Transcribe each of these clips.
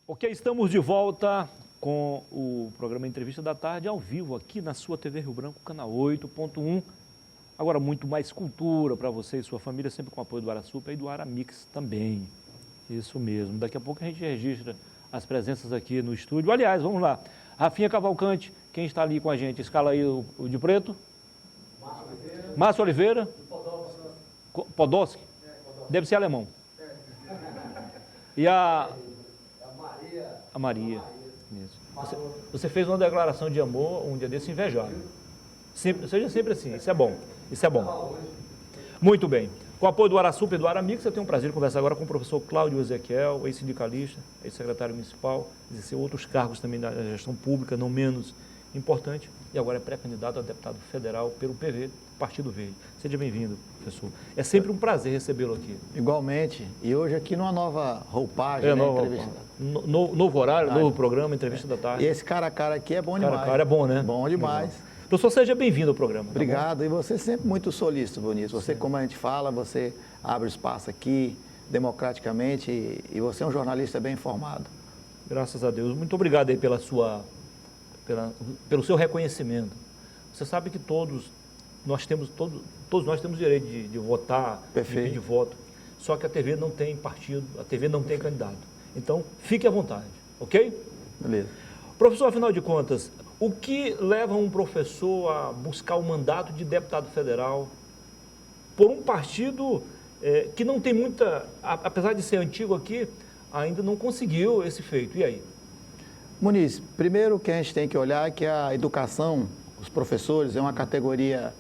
Ok, estamos de volta com o programa Entrevista da Tarde, ao vivo, aqui na sua TV Rio Branco, canal 8.1. Agora, muito mais cultura para você e sua família, sempre com o apoio do Arasupa e do Aramix também. Isso mesmo. Daqui a pouco a gente registra as presenças aqui no estúdio. Aliás, vamos lá. Rafinha Cavalcante, quem está ali com a gente? Escala aí o de preto. Márcio Oliveira. Podolski. Deve ser alemão. E a Maria. Isso. Você fez uma declaração de amor um dia desse invejável. Seja sempre assim, isso é bom. Isso é bom. Muito bem. Com o apoio do Arasupa e do Aramix, eu tenho um prazer de conversar agora com o professor Cláudio Ezequiel, ex-sindicalista, ex-secretário municipal, exerceu outros cargos também da gestão pública, não menos importante, e agora é pré-candidato a deputado federal pelo PV, Partido Verde. Seja bem-vindo, professor. É sempre um prazer recebê-lo aqui. Igualmente. E hoje aqui numa nova roupagem, entrevista. Novo horário, novo programa, entrevista da tarde. E esse cara a cara aqui é bom demais. Cara a cara é bom, né? Bom demais. Legal. Professor, seja bem-vindo ao programa. Obrigado. E você sempre muito solícito, Bonito. Você, como a gente fala, você abre espaço aqui democraticamente e você é um jornalista bem informado. Graças a Deus. Muito obrigado aí pelo seu reconhecimento. Você sabe que todos nós temos direito de votar, Perfeito. De pedir voto. Só que a TV não tem partido, a TV não tem candidato. Então, fique à vontade, ok? Beleza. Professor, afinal de contas, o que leva um professor a buscar o mandato de deputado federal por um partido que não tem muita, apesar de ser antigo aqui, ainda não conseguiu esse feito? E aí? Muniz, primeiro que a gente tem que olhar é que a educação, os professores, é uma categoria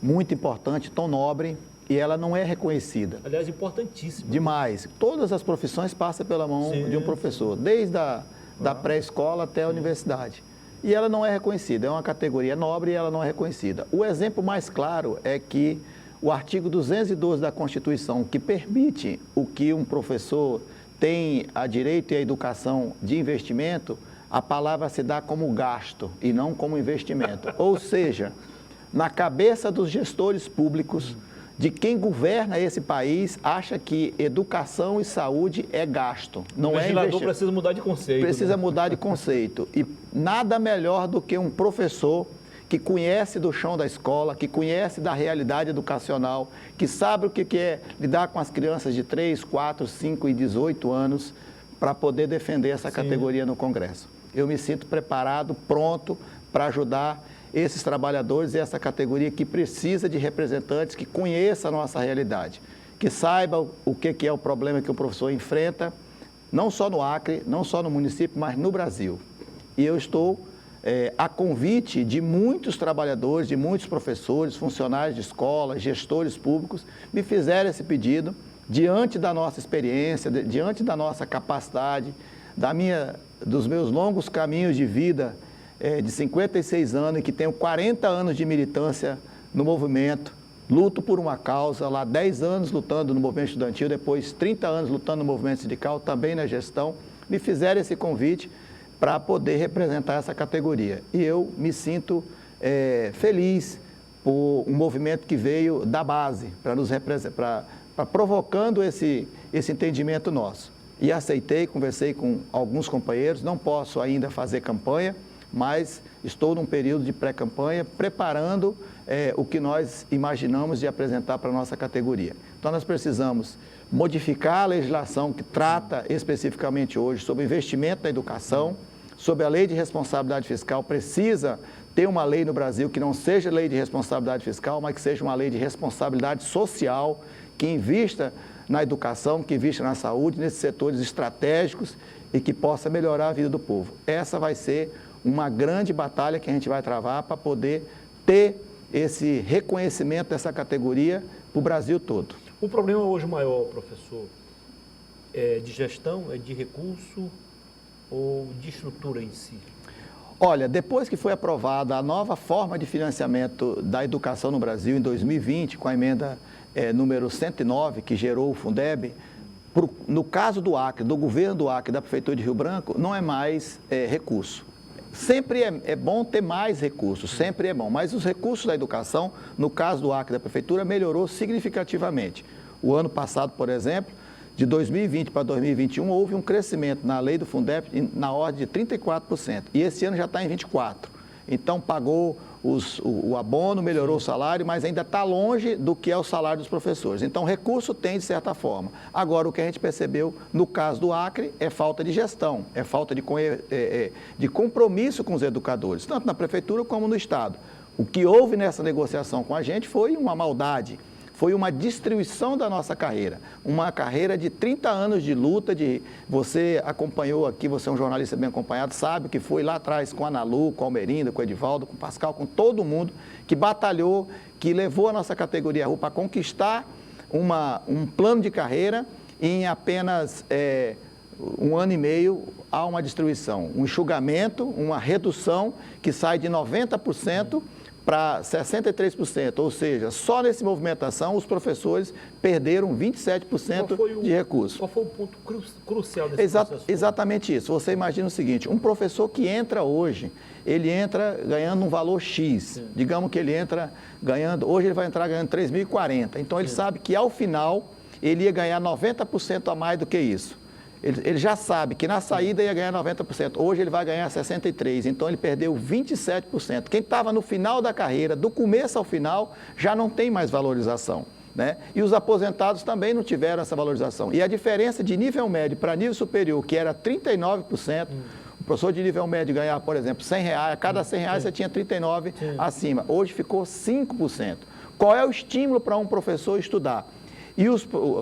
muito importante, tão nobre, e ela não é reconhecida. Aliás, importantíssima. Demais. Todas as profissões passam pela mão de um professor, desde da pré-escola até a universidade. E ela não é reconhecida, é uma categoria nobre e ela não é reconhecida. O exemplo mais claro é que o artigo 212 da Constituição, que permite o que um professor tem a direito e a educação de investimento, a palavra se dá como gasto e não como investimento. Ou seja, na cabeça dos gestores públicos, de quem governa esse país, acha que educação e saúde é gasto, não é investimento. O legislador precisa mudar de conceito. Precisa mudar de conceito. E nada melhor do que um professor que conhece do chão da escola, que conhece da realidade educacional, que sabe o que é lidar com as crianças de 3, 4, 5 e 18 anos para poder defender essa categoria no Congresso. Eu me sinto preparado, pronto para ajudar esses trabalhadores e essa categoria que precisa de representantes que conheçam a nossa realidade, que saibam o que é o problema que o professor enfrenta, não só no Acre, não só no município, mas no Brasil. E eu estou a convite de muitos trabalhadores, de muitos professores, funcionários de escola, gestores públicos, me fizeram esse pedido diante da nossa experiência, diante da nossa capacidade, dos meus longos caminhos de vida, de 56 anos e que tenho 40 anos de militância no movimento, luto por uma causa, lá 10 anos lutando no movimento estudantil, depois 30 anos lutando no movimento sindical, também na gestão, me fizeram esse convite para poder representar essa categoria. E eu me sinto feliz por um movimento que veio da base, para provocando esse entendimento nosso. E aceitei, conversei com alguns companheiros, não posso ainda fazer campanha, mas estou num período de pré-campanha, preparando o que nós imaginamos de apresentar para a nossa categoria. Então, nós precisamos modificar a legislação que trata especificamente hoje sobre investimento na educação, sobre a lei de responsabilidade fiscal. Precisa ter uma lei no Brasil que não seja lei de responsabilidade fiscal, mas que seja uma lei de responsabilidade social, que invista na educação, que invista na saúde, nesses setores estratégicos e que possa melhorar a vida do povo. Essa vai ser uma grande batalha que a gente vai travar para poder ter esse reconhecimento dessa categoria para o Brasil todo. O problema hoje maior, professor, é de gestão, é de recurso ou de estrutura em si? Olha, depois que foi aprovada a nova forma de financiamento da educação no Brasil em 2020, com a emenda número 109, que gerou o Fundeb, no caso do Acre, do governo do Acre, da Prefeitura de Rio Branco, não é mais recurso. Sempre é bom ter mais recursos, sempre é bom, mas os recursos da educação, no caso do Acre da Prefeitura, melhorou significativamente. O ano passado, por exemplo, de 2020 para 2021, houve um crescimento na lei do Fundeb na ordem de 34%. E esse ano já está em 24%. Então, pagou o abono, melhorou o salário, mas ainda está longe do que é o salário dos professores. Então, o recurso tem, de certa forma. Agora, o que a gente percebeu no caso do Acre é falta de gestão, é falta de compromisso com os educadores, tanto na prefeitura como no Estado. O que houve nessa negociação com a gente foi uma maldade. Foi uma destruição da nossa carreira, uma carreira de 30 anos de luta, você acompanhou aqui, você é um jornalista bem acompanhado, sabe que foi lá atrás com a Analu, com a Almerinda, com o Edivaldo, com o Pascal, com todo mundo que batalhou, que levou a nossa categoria para conquistar um plano de carreira e em apenas 1 ano e meio há uma destruição, um enxugamento, uma redução que sai de 90% para 63%, ou seja, só nessa movimentação os professores perderam 27% de recursos. Qual foi o ponto crucial desse processo? Exatamente isso. Você imagina o seguinte, um professor que entra hoje, ele entra ganhando um valor X. Sim. Digamos que ele entra ganhando, hoje ele vai entrar ganhando 3.040. Então ele sabe que ao final ele ia ganhar 90% a mais do que isso. Ele já sabe que na saída ia ganhar 90%, hoje ele vai ganhar 63%, então ele perdeu 27%. Quem estava no final da carreira, do começo ao final, já não tem mais valorização, né? E os aposentados também não tiveram essa valorização. E a diferença de nível médio para nível superior, que era 39%, o professor de nível médio ganhava, por exemplo, R$100, a cada R$100 você tinha 39 acima, hoje ficou 5%. Qual é o estímulo para um professor estudar? E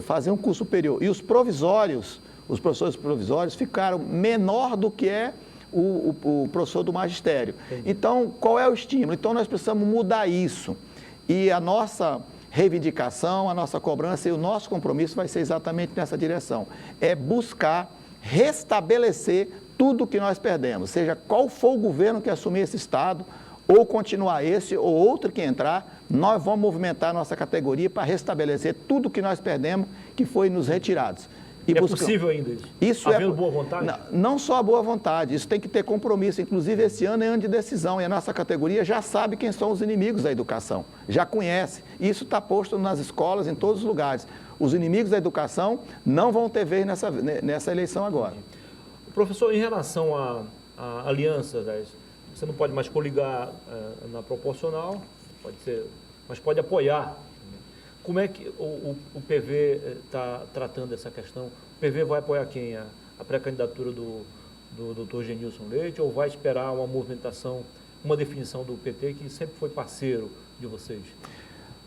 fazer um curso superior? E os provisórios, os professores provisórios ficaram menor do que é o professor do magistério. Entendi. Então, qual é o estímulo? Então, nós precisamos mudar isso. E a nossa reivindicação, a nossa cobrança e o nosso compromisso vai ser exatamente nessa direção. É buscar restabelecer tudo que nós perdemos, seja qual for o governo que assumir esse Estado, ou continuar esse ou outro que entrar, nós vamos movimentar a nossa categoria para restabelecer tudo que nós perdemos, que foi nos retirados. E é possível ainda isso? Havendo boa vontade? Não só a boa vontade, isso tem que ter compromisso. Inclusive, esse ano é ano de decisão e a nossa categoria já sabe quem são os inimigos da educação, já conhece. Isso está posto nas escolas, em todos os lugares. Os inimigos da educação não vão ter vez nessa eleição agora. Professor, em relação à aliança, você não pode mais coligar na proporcional, pode ser, mas pode apoiar. Como é que o PV está tratando essa questão? O PV vai apoiar quem? A pré-candidatura do Dr. Genilson Leite ou vai esperar uma movimentação, uma definição do PT que sempre foi parceiro de vocês?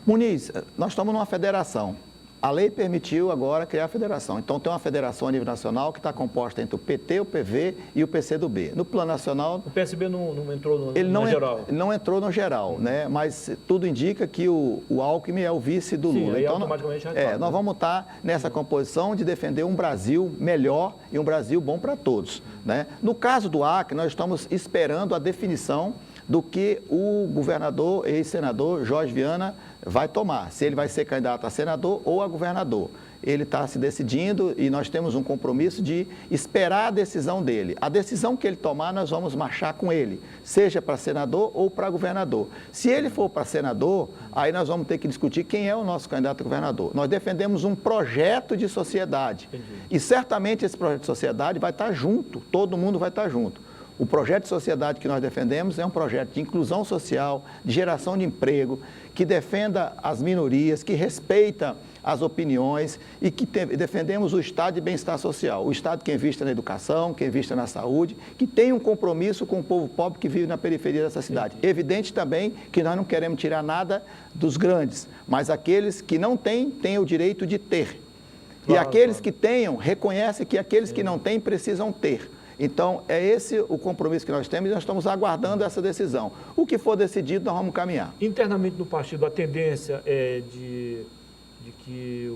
Muniz, nós estamos numa federação. A lei permitiu agora criar a federação. Então, tem uma federação a nível nacional que está composta entre o PT, o PV e o PCdoB. No plano nacional... O PSB não entrou no geral? Ele não entrou no geral, né? Mas tudo indica que o Alckmin é o vice do Lula. Então, automaticamente nós vamos estar nessa composição de defender um Brasil melhor e um Brasil bom para todos, né? No caso do Acre, nós estamos esperando a definição do que o governador, ex-senador Jorge Viana vai tomar, se ele vai ser candidato a senador ou a governador. Ele está se decidindo e nós temos um compromisso de esperar a decisão dele. A decisão que ele tomar, nós vamos marchar com ele, seja para senador ou para governador. Se ele for para senador, aí nós vamos ter que discutir quem é o nosso candidato a governador. Nós defendemos um projeto de sociedade. Entendi. E certamente esse projeto de sociedade vai estar junto, todo mundo vai estar junto. O projeto de sociedade que nós defendemos é um projeto de inclusão social, de geração de emprego, que defenda as minorias, que respeita as opiniões e que defendemos o Estado de bem-estar social. O Estado que invista na educação, que invista na saúde, que tem um compromisso com o povo pobre que vive na periferia dessa cidade. Evidente também que nós não queremos tirar nada dos grandes, mas aqueles que não têm, têm o direito de ter. E aqueles que tenham, reconhecem que aqueles que não têm precisam ter. Então, é esse o compromisso que nós temos e nós estamos aguardando essa decisão. O que for decidido, nós vamos caminhar. Internamente no partido, a tendência é de que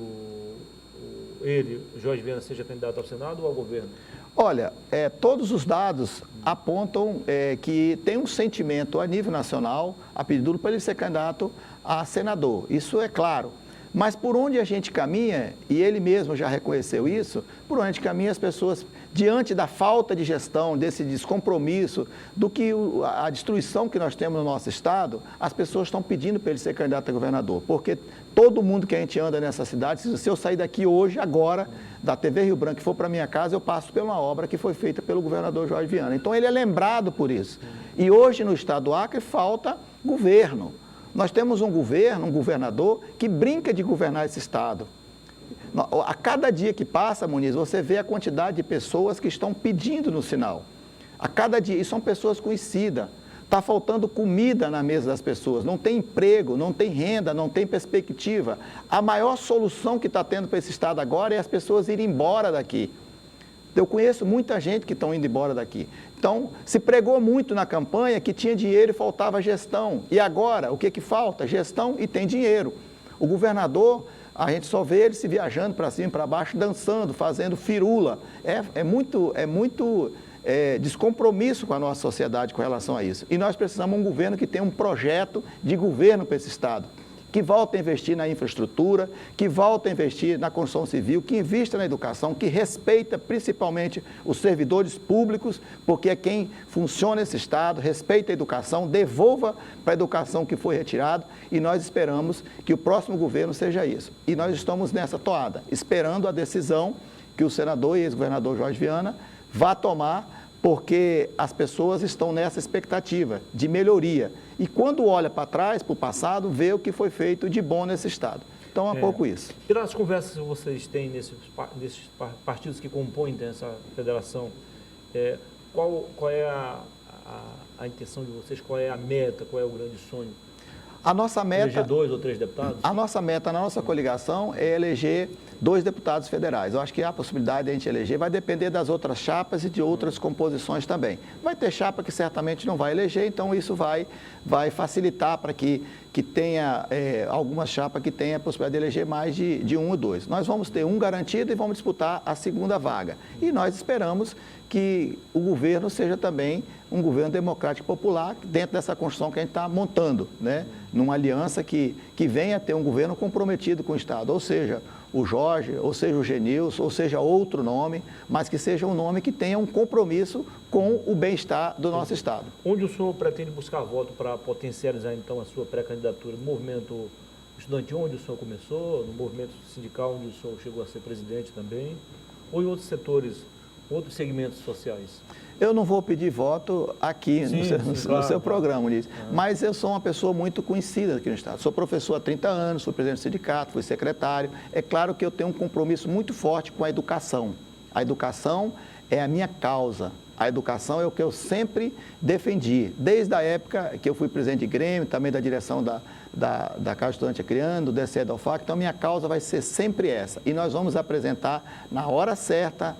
ele, Jorge Viana, seja candidato ao Senado ou ao governo? Olha, todos os dados apontam que tem um sentimento a nível nacional a pedido para ele ser candidato a senador. Isso é claro. Mas por onde a gente caminha, e ele mesmo já reconheceu isso, por onde a gente caminha as pessoas diante da falta de gestão, desse descompromisso, do que a destruição que nós temos no nosso estado, as pessoas estão pedindo para ele ser candidato a governador, porque todo mundo que a gente anda nessa cidade, se eu sair daqui hoje, agora, da TV Rio Branco, e for para minha casa, eu passo por uma obra que foi feita pelo governador Jorge Viana. Então ele é lembrado por isso. E hoje no estado do Acre falta governo. Nós temos um governo, um governador, que brinca de governar esse estado. A cada dia que passa, Muniz, você vê a quantidade de pessoas que estão pedindo no sinal. A cada dia, e são pessoas conhecidas. Está faltando comida na mesa das pessoas, não tem emprego, não tem renda, não tem perspectiva. A maior solução que está tendo para esse estado agora é as pessoas irem embora daqui. Eu conheço muita gente que estão indo embora daqui. Então, se pregou muito na campanha que tinha dinheiro e faltava gestão. E agora, o que falta? Gestão e tem dinheiro. O governador, a gente só vê ele se viajando para cima e para baixo, dançando, fazendo firula. É muito descompromisso com a nossa sociedade com relação a isso. E nós precisamos de um governo que tenha um projeto de governo para esse estado, que volte a investir na infraestrutura, que volte a investir na construção civil, que invista na educação, que respeita principalmente os servidores públicos, porque é quem funciona esse estado, respeita a educação, devolva para a educação que foi retirado, e nós esperamos que o próximo governo seja isso. E nós estamos nessa toada, esperando a decisão que o senador e ex-governador Jorge Viana vá tomar, porque as pessoas estão nessa expectativa de melhoria. E quando olha para trás, para o passado, vê o que foi feito de bom nesse estado. Então, é um pouco isso. E nas conversas que vocês têm nesses partidos que compõem essa federação, qual é a intenção de vocês? Qual é a meta? Qual é o grande sonho? A nossa meta... Eleger 2 ou 3 deputados? A nossa meta na nossa coligação é eleger 2 deputados federais. Eu acho que a possibilidade de a gente eleger vai depender das outras chapas e de outras composições também. Vai ter chapa que certamente não vai eleger, então isso vai facilitar para que tenha alguma chapa que tenha a possibilidade de eleger mais de 1 ou 2. Nós vamos ter um garantido e vamos disputar a segunda vaga. E nós esperamos que o governo seja também um governo democrático popular dentro dessa construção que a gente está montando, né? Numa aliança que venha a ter um governo comprometido com o Estado, ou seja, o Jorge, ou seja, o Genilson, ou seja, outro nome, mas que seja um nome que tenha um compromisso com o bem-estar do nosso Estado. Onde o senhor pretende buscar voto para potencializar, então, a sua pré-candidatura? No movimento estudantil, onde o senhor começou, no movimento sindical, onde o senhor chegou a ser presidente também, ou em outros setores, outros segmentos sociais? Eu não vou pedir voto aqui no seu programa, Ulisses, mas eu sou uma pessoa muito conhecida aqui no Estado. Sou professor há 30 anos, fui presidente do sindicato, fui secretário. É claro que eu tenho um compromisso muito forte com a educação. A educação é a minha causa. A educação é o que eu sempre defendi, desde a época que eu fui presidente de Grêmio, também da direção da Casa Estudante Criando, do DCE da UFAC. Então, minha causa vai ser sempre essa. E nós vamos apresentar na hora certa,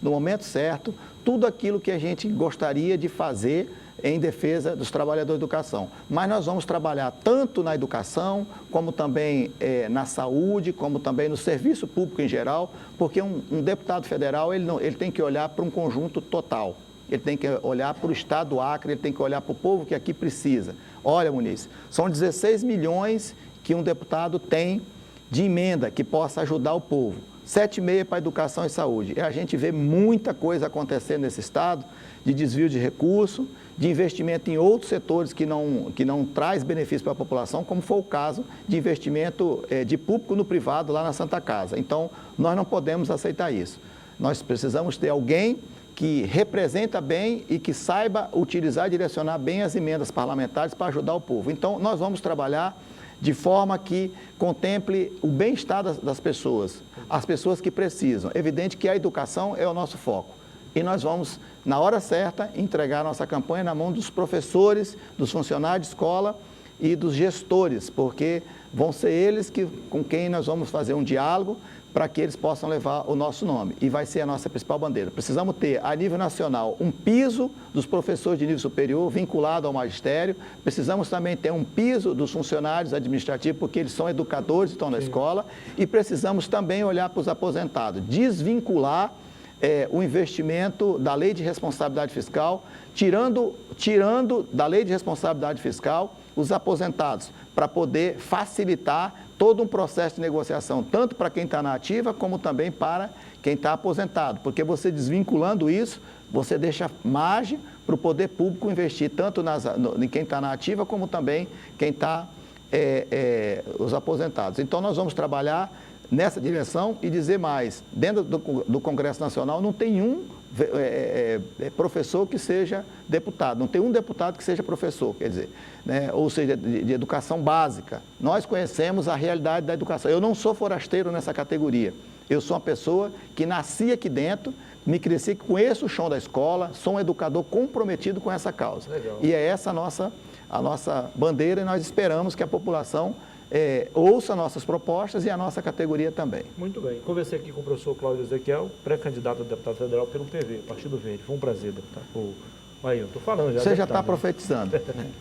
no momento certo, tudo aquilo que a gente gostaria de fazer em defesa dos trabalhadores da educação. Mas nós vamos trabalhar tanto na educação, como também na saúde, como também no serviço público em geral, porque um deputado federal ele tem que olhar para um conjunto total. Ele tem que olhar para o Estado do Acre, ele tem que olhar para o povo que aqui precisa. Olha, Muniz, são 16 milhões que um deputado tem de emenda que possa ajudar o povo. 7,5 para educação e saúde. E a gente vê muita coisa acontecendo nesse estado, de desvio de recurso, de investimento em outros setores que não traz benefício para a população, como foi o caso de investimento de público no privado lá na Santa Casa. Então, nós não podemos aceitar isso. Nós precisamos ter alguém que representa bem e que saiba utilizar e direcionar bem as emendas parlamentares para ajudar o povo. Então, nós vamos trabalhar de forma que contemple o bem-estar das pessoas, as pessoas que precisam. É evidente que a educação é o nosso foco. E nós vamos, na hora certa, entregar a nossa campanha na mão dos professores, dos funcionários de escola e dos gestores, porque vão ser eles com quem nós vamos fazer um diálogo para que eles possam levar o nosso nome. E vai ser a nossa principal bandeira. Precisamos ter, a nível nacional, um piso dos professores de nível superior vinculado ao magistério. Precisamos também ter um piso dos funcionários administrativos, porque eles são educadores e estão na escola. E precisamos também olhar para os aposentados, desvincular o investimento da lei de responsabilidade fiscal, tirando da lei de responsabilidade fiscal os aposentados, para poder facilitar todo um processo de negociação, tanto para quem está na ativa, como também para quem está aposentado. Porque você desvinculando isso, você deixa margem para o poder público investir tanto em quem está na ativa, como também quem está, os aposentados. Então, nós vamos trabalhar nessa direção e dizer mais. Dentro do Congresso Nacional não tem professor que seja deputado, não tem um deputado que seja professor, quer dizer, né? Ou seja, de educação básica. Nós conhecemos a realidade da educação. Eu não sou forasteiro nessa categoria. Eu sou uma pessoa que nasci aqui dentro, me cresci, conheço o chão da escola, sou um educador comprometido com essa causa. Legal. E é essa a nossa bandeira, e nós esperamos que a população ouça nossas propostas e a nossa categoria também. Muito bem. Conversei aqui com o professor Cláudio Ezequiel, pré-candidato a deputado federal pelo PV, Partido Verde. Foi um prazer, deputado. Aí, eu estou falando já. Você já está profetizando.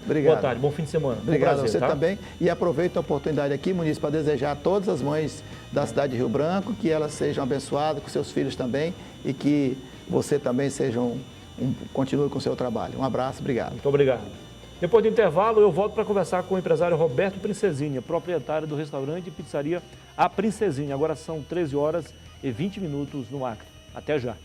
Obrigado. Boa tarde, bom fim de semana. Obrigado prazer, a você tá? também. E aproveito a oportunidade aqui, Muniz, para desejar a todas as mães da cidade de Rio Branco que elas sejam abençoadas, com seus filhos também, e que você também continue com o seu trabalho. Um abraço, obrigado. Muito obrigado. Depois do intervalo, eu volto para conversar com o empresário Roberto Princesinha, proprietário do restaurante e pizzaria A Princesinha. Agora são 13 horas e 20 minutos no Acre. Até já.